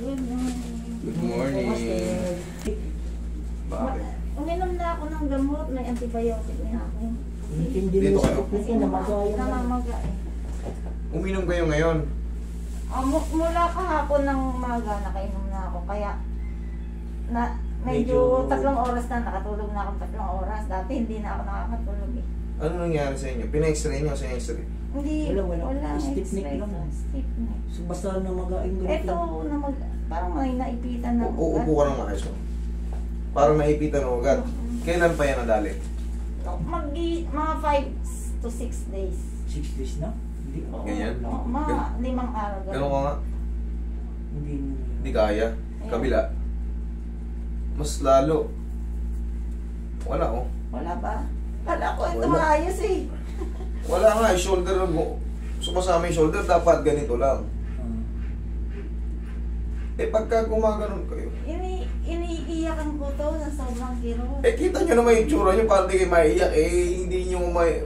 Good morning. Good morning. Bakit? Uminom na ako ng gamot, may antibiotic na ako. Hindi Dito mo kayo? kasi namagaya na. Namamaga eh. Uminom kayo ngayon. Mula kahapon ng umaga, nakainom na ako. Kaya, medyo 3 oras na, nakatulog na akong 3 oras. Dati hindi na ako nakakatulog eh. Ano nangyari sa inyo? Pina-x-ray nyo sa x-ray? Hindi, Wala. Stiff Stiff neck lang. Stiff neck. So, basta namagain ganito. Ito, parang may naipitan na Uupo ka ng maayos mo. Para maipitan mo agad. Kailan pa yan nadali? Mga 5 to 6 days. 6 days na? Hindi. Ganyan? Mga 5 araw. Ganun ka nga? Hindi. Hindi kaya. Kabila. Mas lalo. Wala oh. Wala ba? Wala ko ito Wala. maayos eh. Wala nga, shoulder mo. Sumasama yung shoulder, dapat ganito lang. Eh pagka gumaganon kayo, Iniiyakan ko to na sobrang kirot. eh kita nyo naman yung tsura nyo, parang di kayo maiiyak, eh hindi nyo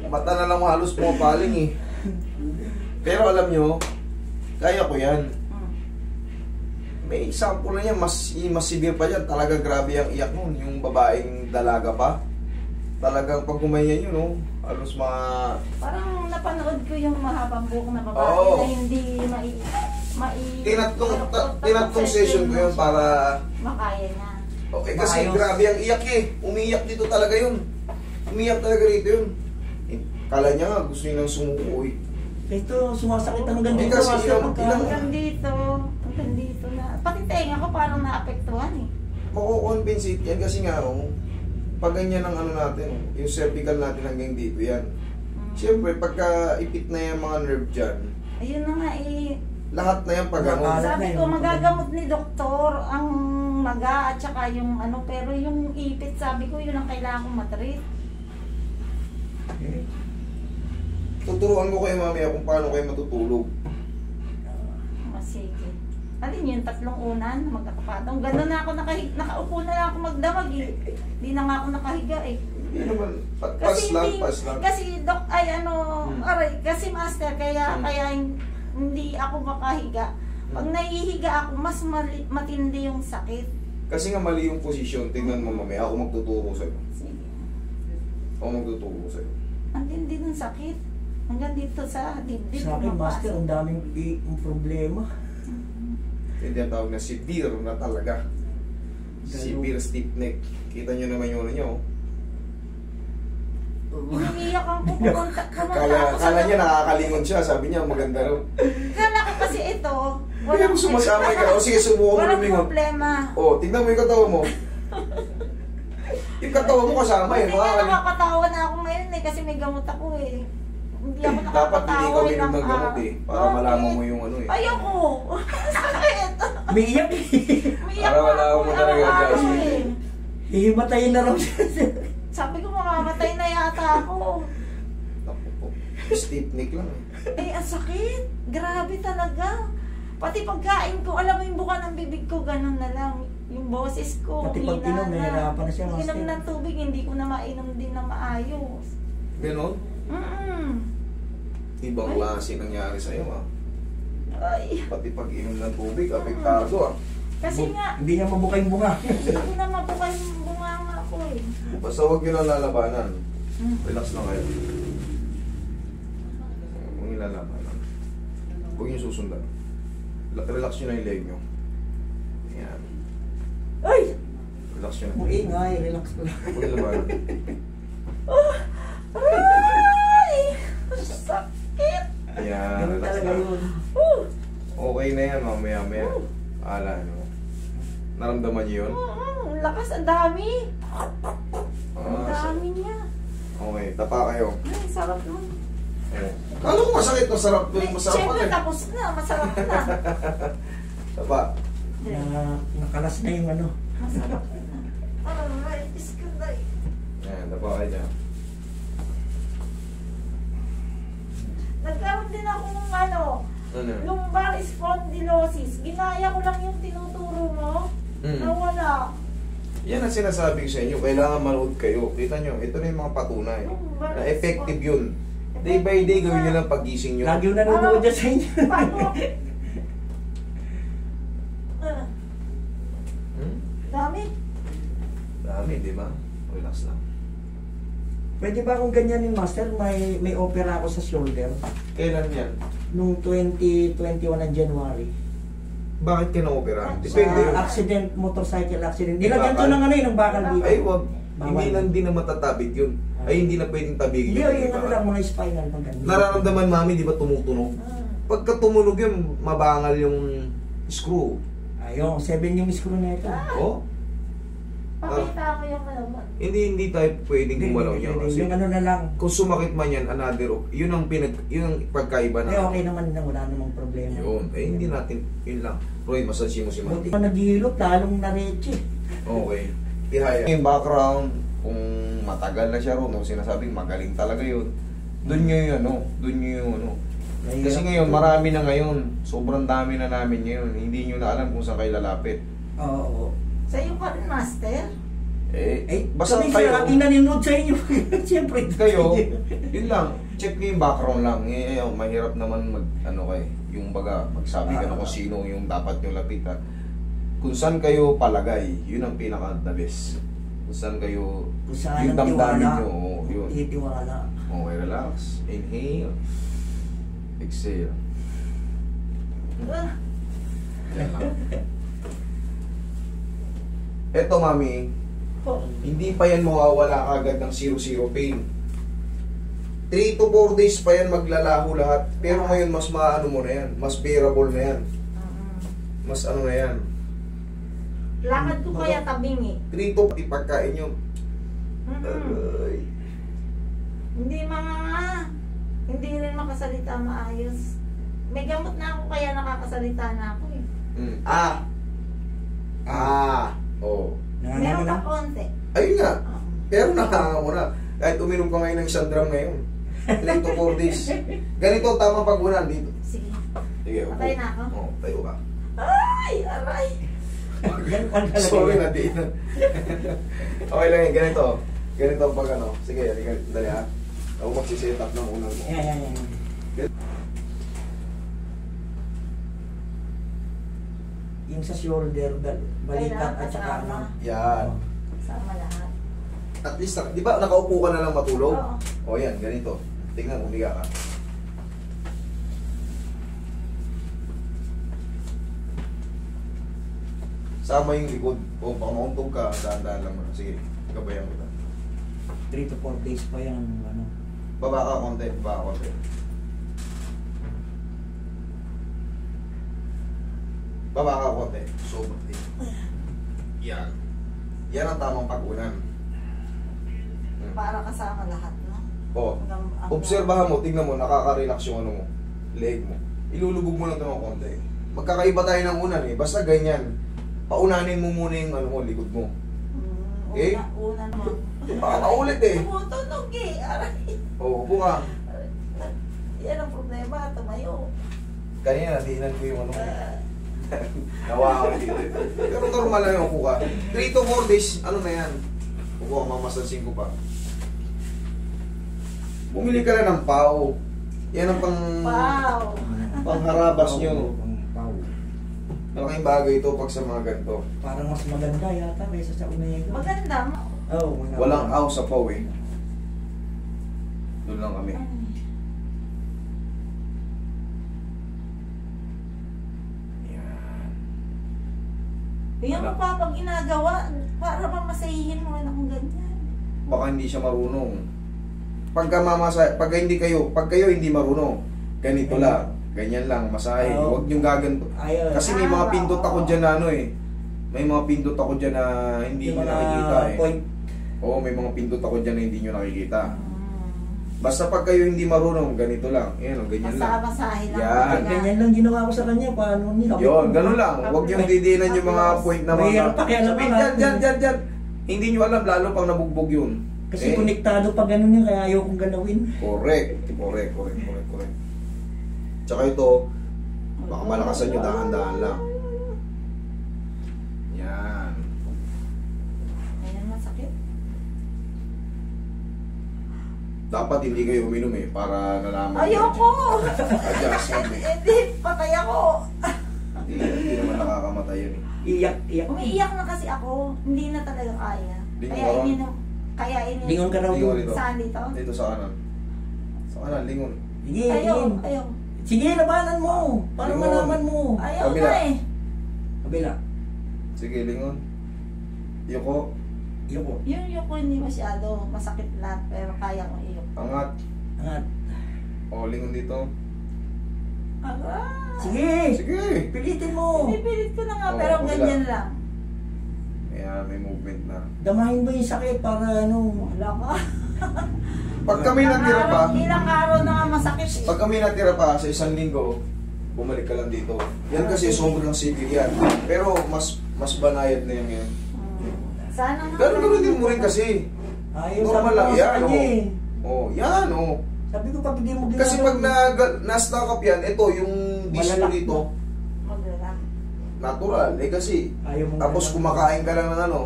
mata na lang halos pumapaling eh. Pero alam nyo, kaya ko yan. May example na yan, mas severe pa yan, talaga grabe ang iyak nun, yung babaeng dalaga pa. Talagang pag gumayan yun, no, halos Parang napanood ko yung mahabang buhok na babae Oo. na hindi Tinatlong session ko yun para makaya na. okay, kasi Maayos. grabe ang iyak eh. Umiiyak dito talaga yun. Umiiyak talaga rito yun. Eh, kala niya nga gusto niya nang sumuko eh. Ito, sumasakit hanggang Hindi dito. kasi master, ilang- pagka- Hanggang dito na. Pati tenga ko parang naapektuhan eh. Mako-compensate yan kasi nga pag ganyan ang ano natin, yung cervical natin hanggang dito yan. Siyempre, pagka ipit na yung mga nerve dyan, Ayun na nga eh. lahat na yan pag ano. Alam Sabi na ko, yun. magagamot ni doktor ang maga at saka yung ano, pero yung ipit, sabi ko, yun ang kailangan kong matreat. Tuturuan ko kayo mamaya kung paano kayo matutulog. Sige. Alin yun, 3 unan, magkakapatong. Gano'n na ako nakaupo na lang ako magdamag eh. Hindi na nga ako nakahiga eh. Hindi naman, pas lang. Kasi aray, kasi master, kaya hindi ako makahiga. Pag nahihiga ako, mas matindi yung sakit. Kasi nga mali yung posisyon, tingnan mo mamaya, ako magtuturo sa'yo. Sige. Ako magtuturo sa'yo. Ang tindi ng sakit. Hanggang dito sa dibdib. Sa akin, master, ang daming problema. Hindi ang tawag na severe na talaga. Severe stiff neck. Kita nyo naman yung ano nyo. Iniiyakan ko pumunta Kala niya nakakalingon siya. Sabi niya maganda raw. Kala ko kasi ito. Kaya mo sumasamay ka. O sige, subukan mo Walang lumingon. problema. O, tignan mo yung katawa mo. Yung katawa mo kasama eh. Hindi nga nakakatawa na ako ngayon eh. Kasi may gamot ako eh. Hindi ako Dapat nakakatawa. hindi ka uminom ng gamot eh. Para malaman mo yung ano eh. Ayoko. Sakit. May iyak eh. Umiyak Para wala ako mo talaga araw-araw kasi. eh. Hihimatayin na raw siya. Sabi ko mamamatay na yata ako. Naku po. Stiff neck lang eh. Eh, ang sakit. Grabe talaga. Pati pagkain ko, alam mo yung buka ng bibig ko, ganun na lang. Yung boses ko, Pati pag hina inom, nahihirapan na siya, Pag inom master. ng tubig, hindi ko na mainom din na maayos. Ganon? Ibang Ay. klase nangyari sa'yo ah. Ay, Pati pag inom ng tubig, apektado ah. kasi nga, Hindi niya mabuka yung bunga. hindi ko na mabukay yung bunganga ko eh. Basta huwag nyo lang lalabanan. Relax lang kayo. Huwag nyo lalabanan. Huwag nyo susundan. Relax nyo na yung leg nyo. Ayan. Ay! Relax nyo na. Ingay, relax ko lang. Huwag nyo labanan. Ay! Sakit! Ayan. Ganun Relax talaga na. yun. Okay na yan mamaya-maya. Ala nyo. Naramdaman nyo yun? Lakas, ang dami. Ang Ah, dami niya. okay, tapa kayo. Ay, sarap nun. Kala ko masakit, masarap doon, masarap Siyempre, eh. tapos na. Masarap na. Tapa. Nakalas na yung ano. Masarap na. Aray, iskanday. Ayan, tapa kayo dyan. Nagkaroon din ako ng ano, Ano? lumbar spondylosis. Ginaya ko lang yung tinuturo mo. Nawala. Yan ang sinasabi ko sa inyo, kailangan manood kayo. Kita nyo, ito na yung mga patunay. Na effective yun. Day by day, gawin nyo lang pag-gising nyo. Lagi yung nanonood dyan sa inyo. Paano? Dami. Dami, di ba? Relax lang. Pwede ba kung ganyanin, Master? May opera ako sa shoulder. Kailan yan? Nung 2021 ng January. Bakit ka na-operahan? Sa Depende yun. accident, motorcycle accident. Nilagyan ko Bakal? ng ano yun, ng bakal dito. Ay, wag. Bawal. Hindi na matatabig yun. Ay, hindi na pwedeng tabigin Hindi, yun. yung Di ano ba? lang, mga spinal pag ganyan. Nararamdaman, mami, di ba tumutunog? Pagka tumunog yun, mabangal yung screw. Ayun, 7 yung screw na ito. Oh? Pakita ko yung malaman. Hindi tayo pwedeng gumalaw niya. Kasi Yung ano na lang. kung sumakit man yan, yun ang pagkaiba na. Eh, okay naman na, wala namang problema. Yun. Eh, hindi natin, yun lang. Roy, massage mo si Buti mami. pa naghihilot, lalong nareche. Okay. Ihaya. Yung background, kung matagal na siya ron, o sinasabing magaling talaga yun, doon nyo yung Kasi ngayon, marami na ngayon. Sobrang dami na namin ngayon. Hindi nyo na alam kung saan kayo lalapit. Oo. Sa iyo pa rin, Master. Basta kami kayo, sa nanonood sa inyo. Siyempre. kayo, yun lang. Check nyo yung background lang. Mahirap naman yung magsabi ka na kung sino yung dapat nyo lapitan. Kung saan kayo palagay, yun ang pinaka-the best. Kung saan kayo, Kung saan yung ang damdamin tiwala. nyo, yun. Titiwala. Okay, relax. Inhale. Exhale. Yan lang. Eto, mami, hindi pa yan mawawala agad ng 0-0 pain. 3 to 4 days pa yan maglalaho lahat. Pero ngayon, mas maano mo na yan. Mas bearable na yan. Mas ano na yan. Lakad ko kaya tabingi. 3 to ipagkain nyo. Ay. Hindi rin makasalita maayos. May gamot na ako kaya nakakasalita na ako eh. Oh. Meron pa konti. Ayun nga. Pero nakakanga mo na. Kahit uminom ka ngayon ng 1 drum ngayon. 3 to 4 days. Ganito ang tamang pagbunan dito. Sige. Sige, upo. Patay na ako? Oo, tayo ka. Ay! Aray! Ganun pa talaga. Sorry na din. Okay lang yan, ganito. Ganito ang pag ano. Sige, dali ha. Ako magsiset up ng unang mo. Yan. Yung sa shoulder, balikat at saka ano. Yan. Sama lahat. At least, di ba nakaupo ka na lang matulog? Oo. O yan, ganito. Tingnan, umiga ka. Sama yung likod. O, pamauntog ka, dahan-dahan lang mo. Sige, gabayan kita. 3 to 4 days pa yan. Ano. Baba ka konti, baba ka konti. Baba ka konti. Sobrang din. Yan. Yan ang tamang pag-unan. Para kasama lahat, no? O, obserbahan mo, tignan mo, nakaka-relax yung ano mo, leg mo. Ilulubog mo lang ito ng konti. Magkakaiba tayo ng unan eh. Basta ganyan. Paunanin mo muna yung ano mo, likod mo. Okay? Una naman. Pakakaulit eh. Tumutunog eh. Aray. O, upo ka. Yan ang problema. Tumayo. Kanina, natiinan ko yung ano. Nawawa dito. Pero normal lang yung upo ka. 3 to 4 days, ano na yan? Upo ka, mamasasin ko pa. Bumili ka na ng pau. Yan ang Wow. pangharabas nyo. Pau. Malaking bagay ito pag sa mga ganito. Parang mas maganda yata kaysa sa Omega. Maganda. Oh, Walang aw sa pau eh. Doon lang kami. Yan. Yan mo pa pag ginagawa, para bang masahihin mo na kung ganyan. Baka hindi siya marunong. Pag kayo hindi marunong, ganito lang. Ganyan lang, masahe. Oh. Huwag niyong gaganto. Ayun. Kasi may mga pindot ako dyan na ano eh. May mga pindot ako dyan na hindi Yung nyo mga nakikita eh. point. Oo, may mga pindot ako dyan na hindi nyo nakikita. Basta pag kayo hindi marunong, ganito lang. Ayan, ganyan lang. Masahe lang. Yan. Ganyan lang ginawa ko sa kanya. Paano niya? Yun, ganun lang. Huwag nyo didinan yung mga point na Mahirap pa kaya Sabihin, naman. dyan. Hindi nyo alam, lalo pang nabugbog yun. Kasi konektado pa ganun yun, kaya ayaw kong galawin. Correct. Tsaka ito, baka malakasan nyo, dahan-dahan lang. Yan. Ayan, masakit. Dapat hindi kayo uminom eh, para nalaman. Ayoko! Adjustment eh. Hindi, patay ako. Hindi naman nakakamatay. mamatay yan eh. Iyak. Umiiyak na kasi ako, hindi na talaga kaya. Lingon Kaya ka? ininom, kaya ininom. Lingon ka raw Lingon doon. dito. Saan dito? Dito sa kanan. Sa kanan, lingon. Sige, Ayaw, sige. ayaw. Sige, labanan mo. Para Lingon. malaman mo. Ayaw Kabila. na eh. Kabila. Sige, lingon. Yoko. Yoko. Yung ko hindi masyado masakit lang, pero kaya kong iyok. Angat. Angat. O, lingon dito. Agay! Sige. Sige. Pilitin mo. Pinipilit ko na nga, Oo, pero kabila. ganyan lang. Ayan, may movement na. Damahin mo yung sakit para ano. Wala ka. Pag kami natira pa, Ilang araw na nga masakit eh. pag kami natira pa sa isang linggo, bumalik ka lang dito. Yan kasi sobrang severe yan. Pero mas banayad na yan ngayon. Sana nga. Ganun din mo rin kasi. Ayaw, Normal sabi lang. ko sa Yan, kanya o. eh. Oh, yan, oh. Sabi ko pag hindi mo Kasi pag na-stack up yan, ito, yung disco Malalak dito, Maglalak. natural. Eh kasi, Ayaw mo tapos kumakain ka lang ng ano.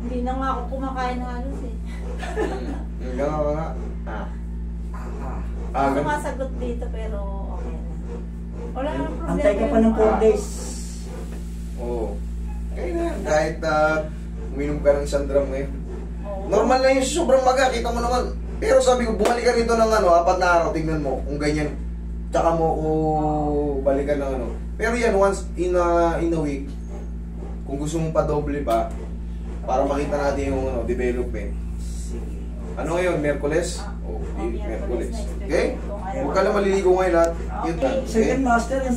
Hindi na nga ako kumakain ng halos eh. Hanggang ka nga. Ako Ganun. masagot dito pero okay na. Wala nang problema. Antay ka pa ng 4 days. Oo. Kaya na yan. Kahit uminom ka ng isang drum ngayon. Oo. Normal na yung sobrang maga, kita mo naman. Pero sabi ko, bumalik ka rito ng ano, 4 na araw, tingnan mo kung ganyan. Tsaka mo ko balikan ng ano. Pero yan, once in a week, kung gusto mong pa-doble pa, para makita natin yung ano, development. Sige. Ano ngayon, Merkules? Oh, Merkules. Miyerkules next week. Okay? Kung ayaw. Huwag ka lang maliligo ngayon at yun Okay. lang. Second master and